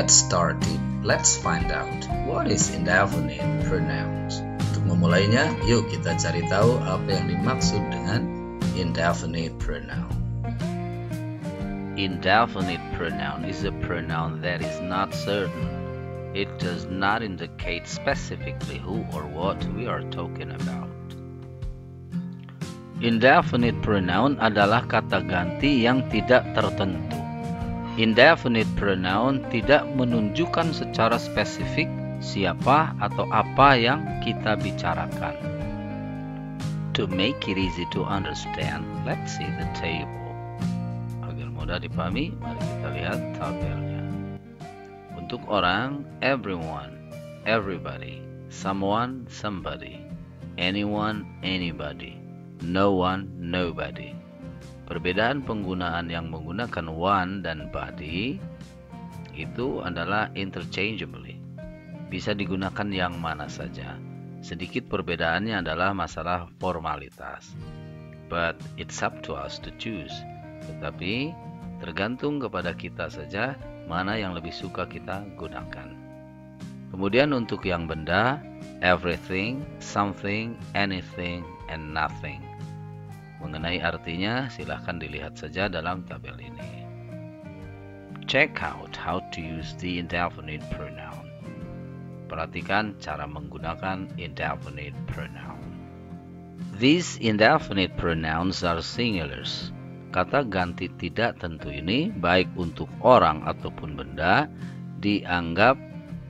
get started, let's find out what is indefinite pronouns. Untuk memulainya, yuk kita cari tahu apa yang dimaksud dengan indefinite pronoun. Indefinite pronoun is a pronoun that is not certain. It does not indicate specifically who or what we are talking about. Indefinite pronoun adalah kata ganti yang tidak tertentu. Indefinite pronoun tidak menunjukkan secara spesifik siapa atau apa yang kita bicarakan. To make it easy to understand, let's see the table. Agar mudah dipahami, mari kita lihat tabelnya. Untuk orang, everyone, everybody, someone, somebody, anyone, anybody, no one, nobody. Perbedaan penggunaan yang menggunakan one dan body itu adalah interchangeably. Bisa digunakan yang mana saja. Sedikit perbedaannya adalah masalah formalitas. But it's up to us to choose. Tetapi tergantung kepada kita saja mana yang lebih suka kita gunakan. Kemudian untuk yang benda, everything, something, anything, and nothing. Mengenai artinya, silahkan dilihat saja dalam tabel ini. Check out how to use the indefinite pronoun. Perhatikan cara menggunakan indefinite pronoun. These indefinite pronouns are singulars. Kata ganti tidak tentu ini, baik untuk orang ataupun benda, dianggap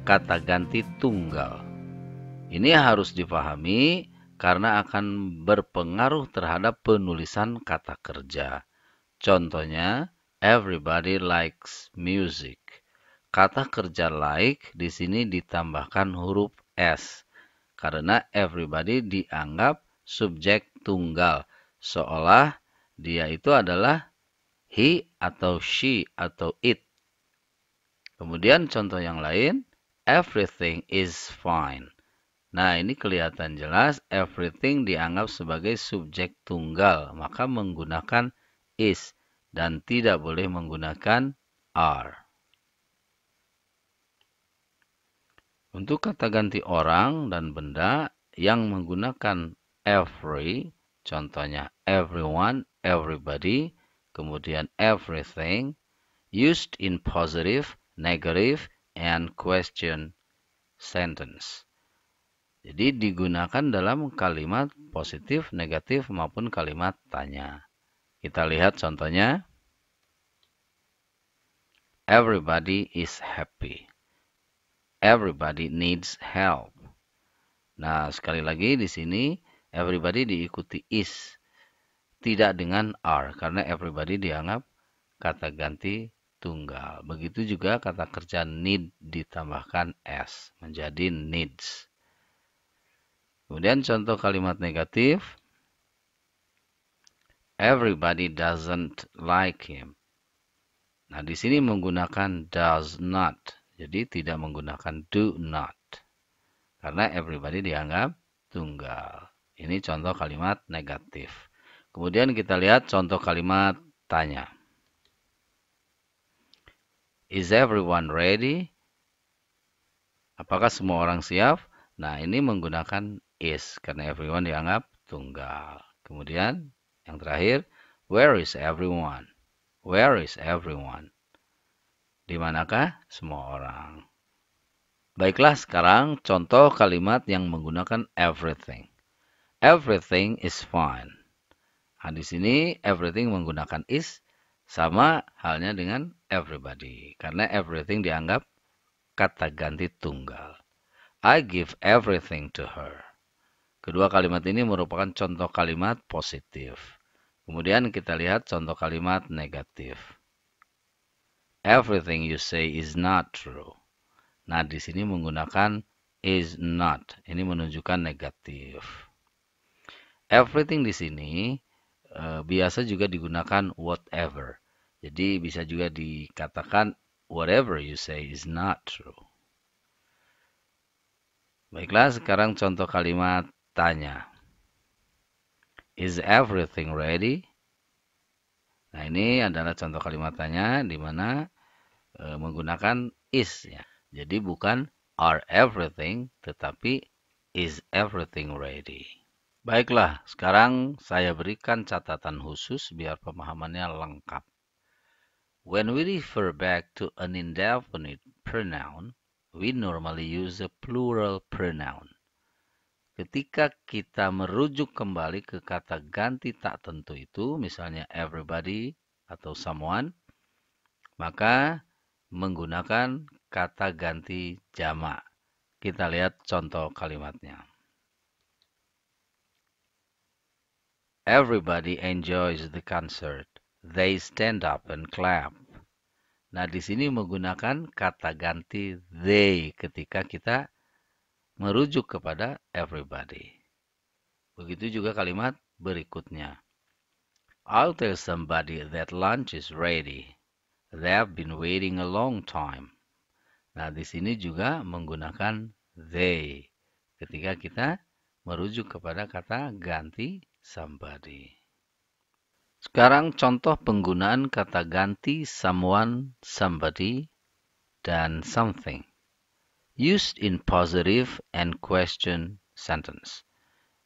kata ganti tunggal. Ini harus dipahami karena akan berpengaruh terhadap penulisan kata kerja. Contohnya, everybody likes music. Kata kerja like di sini ditambahkan huruf S karena everybody dianggap subjek tunggal, seolah dia itu adalah he atau she atau it. Kemudian contoh yang lain, everything is fine. Nah, ini kelihatan jelas everything dianggap sebagai subjek tunggal, maka menggunakan is dan tidak boleh menggunakan are. Untuk kata ganti orang dan benda yang menggunakan every, contohnya everyone, everybody, kemudian everything, used in positive, negative, and question sentence. Jadi digunakan dalam kalimat positif, negatif, maupun kalimat tanya. Kita lihat contohnya. Everybody is happy. Everybody needs help. Nah, sekali lagi di sini everybody diikuti is. Tidak dengan are, karena everybody dianggap kata ganti tunggal. Begitu juga kata kerja need ditambahkan s, menjadi needs. Kemudian contoh kalimat negatif. Everybody doesn't like him. Nah, di sini menggunakan does not. Jadi tidak menggunakan do not. Karena everybody dianggap tunggal. Ini contoh kalimat negatif. Kemudian kita lihat contoh kalimat tanya. Is everyone ready? Apakah semua orang siap? Nah, ini menggunakan is karena everyone dianggap tunggal. Kemudian yang terakhir, where is everyone? Where is everyone? Di manakah semua orang? Baiklah, sekarang contoh kalimat yang menggunakan everything. Everything is fine. Nah, di sini everything menggunakan is, sama halnya dengan everybody karena everything dianggap kata ganti tunggal. I give everything to her. Kedua kalimat ini merupakan contoh kalimat positif. Kemudian kita lihat contoh kalimat negatif. Everything you say is not true. Nah, di sini menggunakan is not. Ini menunjukkan negatif. Everything di sini biasa juga digunakan whatever. Jadi bisa juga dikatakan whatever you say is not true. Baiklah, sekarang contoh kalimat tanya. Is everything ready? Nah, ini adalah contoh kalimat tanya di mana menggunakan is ya. Jadi bukan are everything, tetapi is everything ready. Baiklah, sekarang saya berikan catatan khusus biar pemahamannya lengkap. When we refer back to an indefinite pronoun, we normally use a plural pronoun. Ketika kita merujuk kembali ke kata ganti tak tentu itu, misalnya everybody atau someone, maka menggunakan kata ganti jamak. Kita lihat contoh kalimatnya. Everybody enjoys the concert. They stand up and clap. Nah, di sini menggunakan kata ganti they ketika kita merujuk kepada everybody. Begitu juga kalimat berikutnya. I'll tell somebody that lunch is ready. They've been waiting a long time. Nah, di sini juga menggunakan they ketika kita merujuk kepada kata ganti somebody. Sekarang contoh penggunaan kata ganti someone, somebody, dan something. Used in positive and question sentence.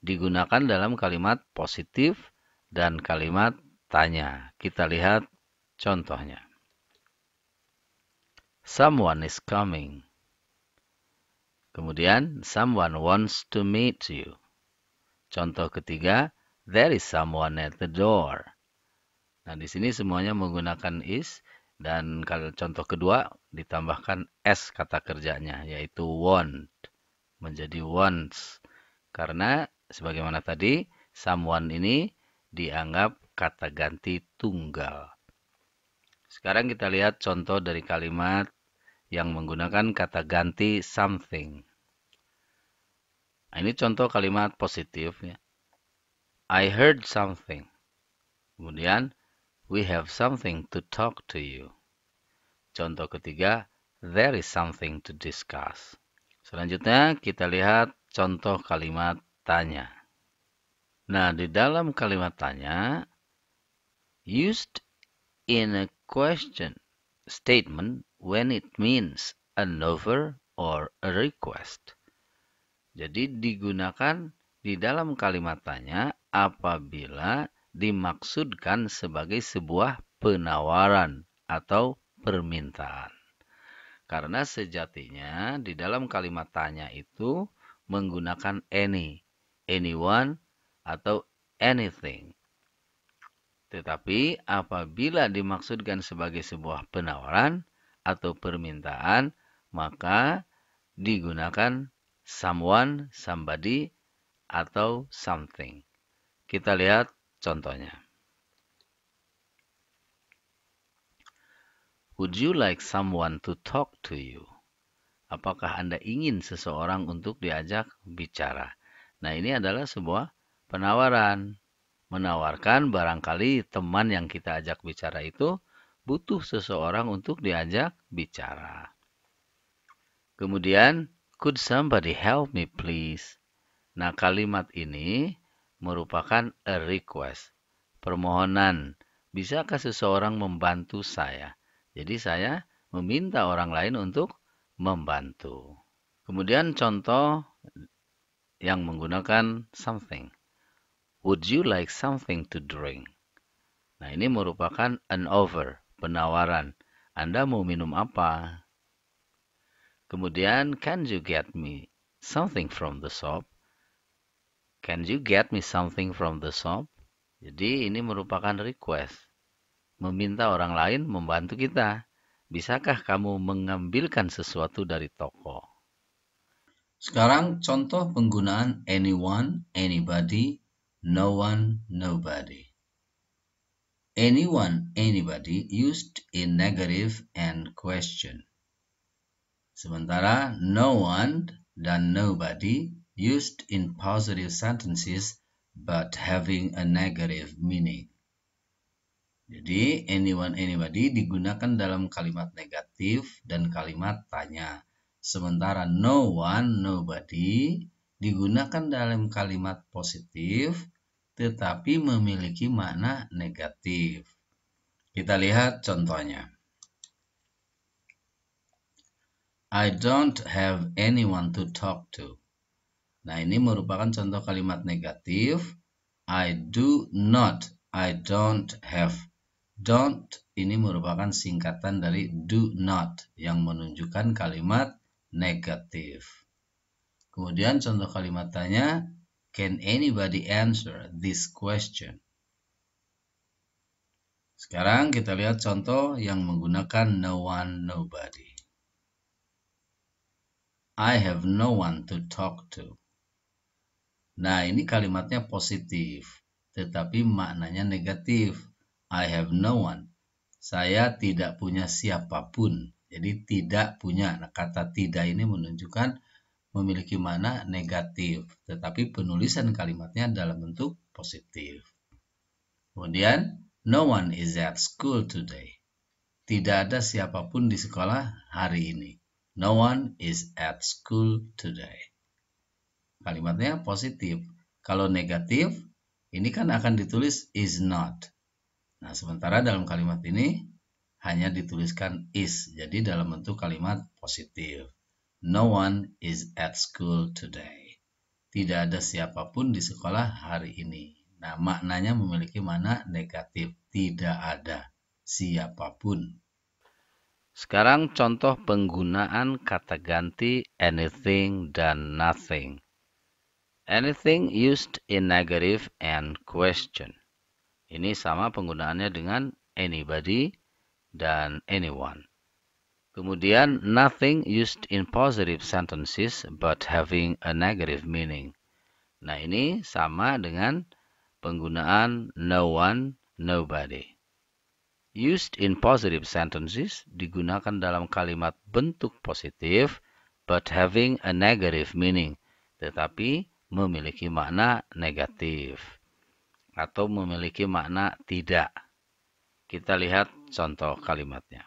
Digunakan dalam kalimat positif dan kalimat tanya. Kita lihat contohnya. Someone is coming. Kemudian, someone wants to meet you. Contoh ketiga, there is someone at the door. Nah, di sini semuanya menggunakan is, dan kalau contoh kedua ditambahkan s kata kerjanya, yaitu want, menjadi wants. Karena sebagaimana tadi, someone ini dianggap kata ganti tunggal. Sekarang kita lihat contoh dari kalimat yang menggunakan kata ganti something. Nah, ini contoh kalimat positif ya. I heard something. Kemudian, we have something to talk to you. Contoh ketiga, there is something to discuss. Selanjutnya kita lihat contoh kalimat tanya. Nah, di dalam kalimat tanya, used in a question statement when it means an offer or a request. Jadi digunakan di dalam kalimat tanya apabila dimaksudkan sebagai sebuah penawaran atau permintaan. Karena sejatinya di dalam kalimat tanya itu menggunakan any, anyone, atau anything. Tetapi apabila dimaksudkan sebagai sebuah penawaran atau permintaan, maka digunakan someone, somebody, atau something. Kita lihat contohnya. Would you like someone to talk to you? Apakah Anda ingin seseorang untuk diajak bicara? Nah, ini adalah sebuah penawaran. Menawarkan barangkali teman yang kita ajak bicara itu butuh seseorang untuk diajak bicara. Kemudian, could somebody help me please? Nah, kalimat ini merupakan a request, permohonan. Bisakah seseorang membantu saya? Jadi saya meminta orang lain untuk membantu. Kemudian contoh yang menggunakan something. Would you like something to drink? Nah, ini merupakan an offer, penawaran. Anda mau minum apa? Kemudian, can you get me something from the shop? Can you get me something from the shop? Jadi ini merupakan request. Meminta orang lain membantu kita. Bisakah kamu mengambilkan sesuatu dari toko? Sekarang contoh penggunaan anyone, anybody, no one, nobody. Anyone, anybody used in negative and question. Sementara no one dan nobody used in positive sentences but having a negative meaning. Jadi anyone, anybody digunakan dalam kalimat negatif dan kalimat tanya. Sementara no one, nobody digunakan dalam kalimat positif tetapi memiliki makna negatif. Kita lihat contohnya. I don't have anyone to talk to. Nah, ini merupakan contoh kalimat negatif. I do not, I don't have. Don't ini merupakan singkatan dari do not yang menunjukkan kalimat negatif. Kemudian contoh kalimat tanya, can anybody answer this question? Sekarang kita lihat contoh yang menggunakan no one, nobody. I have no one to talk to. Nah, ini kalimatnya positif, tetapi maknanya negatif. I have no one. Saya tidak punya siapapun. Jadi tidak punya. Nah, kata tidak ini menunjukkan memiliki makna negatif, tetapi penulisan kalimatnya dalam bentuk positif. Kemudian, no one is at school today. Tidak ada siapapun di sekolah hari ini. No one is at school today. Kalimatnya positif. Kalau negatif, ini kan akan ditulis is not. Nah, sementara dalam kalimat ini hanya dituliskan is. Jadi dalam bentuk kalimat positif. No one is at school today. Tidak ada siapapun di sekolah hari ini. Nah, maknanya memiliki makna negatif. Tidak ada siapapun. Sekarang contoh penggunaan kata ganti anything dan nothing. Anything used in negative and question. Ini sama penggunaannya dengan anybody dan anyone. Kemudian nothing used in positive sentences but having a negative meaning. Nah, ini sama dengan penggunaan no one, nobody. Used in positive sentences digunakan dalam kalimat bentuk positif but having a negative meaning, tetapi memiliki makna negatif atau memiliki makna tidak. Kita lihat contoh kalimatnya.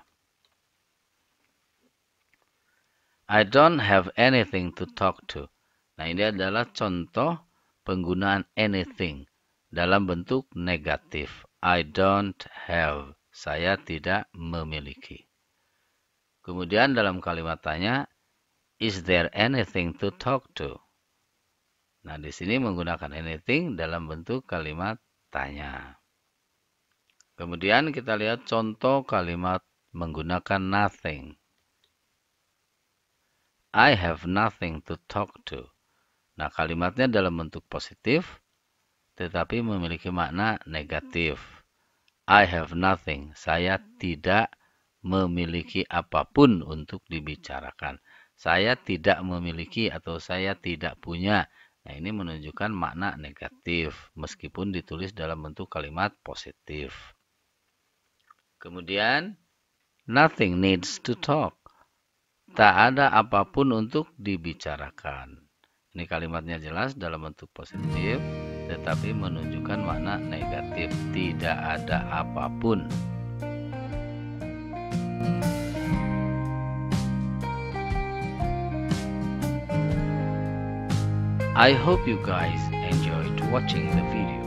I don't have anything to talk to. Nah, ini adalah contoh penggunaan anything dalam bentuk negatif. I don't have. Saya tidak memiliki. Kemudian dalam kalimat tanya, is there anything to talk to? Nah, di sini menggunakan anything dalam bentuk kalimat tanya. Kemudian kita lihat contoh kalimat menggunakan nothing. I have nothing to talk to. Nah, kalimatnya dalam bentuk positif, tetapi memiliki makna negatif. I have nothing. Saya tidak memiliki apapun untuk dibicarakan. Saya tidak memiliki atau saya tidak punya. Nah, ini menunjukkan makna negatif, meskipun ditulis dalam bentuk kalimat positif. Kemudian, nothing needs to talk. Tak ada apapun untuk dibicarakan. Ini kalimatnya jelas dalam bentuk positif, tetapi menunjukkan makna negatif. Tidak ada apapun. I hope you guys enjoyed watching the video.